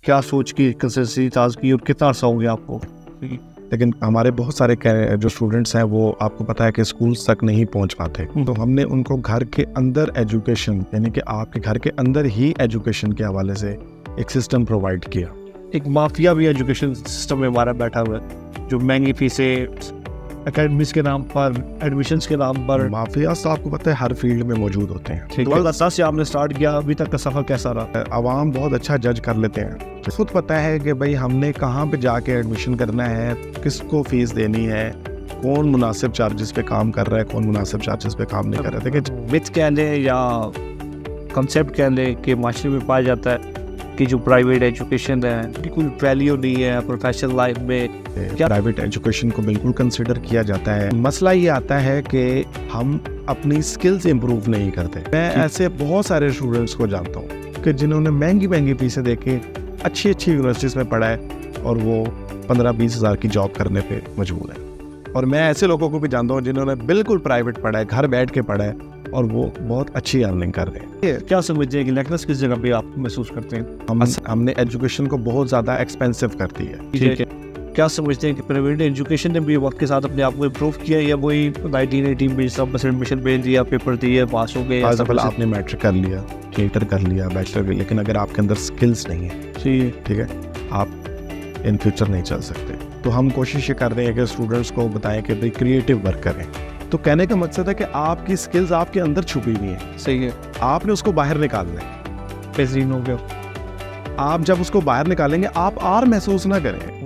क्या सोच की कंसिस्टेंसी ताज की और कितना अर्सा हो गया आपको? लेकिन हमारे बहुत सारे जो स्टूडेंट्स हैं वो आपको पता है कि स्कूल तक नहीं पहुंच पाते, तो हमने उनको घर के अंदर एजुकेशन, यानी कि आपके घर के अंदर ही एजुकेशन के हवाले से एक सिस्टम प्रोवाइड किया। एक माफिया भी एजुकेशन सिस्टम में हमारा बैठा हुआ है, जो महंगी फीसें एकेडमिक्स के नाम पर, एडमिशन्स के नाम पर। माफिया तो आपको पता है हर फील्ड में मौजूद होते हैं। 2010 से आपने स्टार्ट किया, अभी तक का सफर कैसा रहा? आवाम बहुत अच्छा जज कर लेते हैं, खुद पता है कि भाई हमने कहाँ पे जाके एडमिशन करना है, किसको फीस देनी है, कौन मुनासिब चार्जेस पे काम कर रहा है, कौन मुनासिब चार्जेस पे काम नहीं कर रहा है। देखिए मिथ कह लें या कंसेप्ट कह लें कि माशरे में पाया जाता है कि जो प्राइवेट एजुकेशन है कोई वैल्यू नहीं है प्रोफेशनल लाइफ में। क्या प्राइवेट एजुकेशन को बिल्कुल कंसिडर किया जाता है। मसला ये आता है कि हम अपनी स्किल्स इंप्रूव नहीं करते। मैं ऐसे बहुत सारे स्टूडेंट्स को जानता हूँ कि जिन्होंने महंगी महंगी फीसें देके अच्छी अच्छी यूनिवर्सिटीज़ में पढ़ा है और वो 15-20 हज़ार की जॉब करने पे मजबूर है। और मैं ऐसे लोगों को भी जानता हूँ जिन्होंने बिल्कुल प्राइवेट पढ़ा है, घर बैठ के पढ़ा है और वो बहुत अच्छी अर्निंग कर रहे हैं। क्या समझते हैं कि लैकनेस किस जगह पे आप महसूस करते हैं? हमने एजुकेशन को बहुत ज़्यादा एक्सपेंसिव कर दी है। ठीक है, क्या समझते हैं कि प्राइवेट एजुकेशन ने भी वक्त के साथ अपने आप को इम्प्रूव किया या वही 1918 में सब बस एडमिशन भेज दिया, पेपर दिए, पास हो गए? आपने मैट्रिक कर लिया, थिएटर कर लिया, बैचलर कर, लेकिन अगर आपके अंदर स्किल्स नहीं है, ठीक है, आप इन फ्यूचर नहीं चल सकते। तो हम कोशिश ये कर रहे हैं कि स्टूडेंट्स को बताएं कि भाई क्रिएटिव वर्क करें। तो कहने का मकसद है कि आपकी स्किल्स आपके अंदर छुपी हुई है। सही है, आपने उसको बाहर निकालना है। बेहतरीन हो गया। आप जब उसको बाहर निकालेंगे आप आर महसूस ना करें।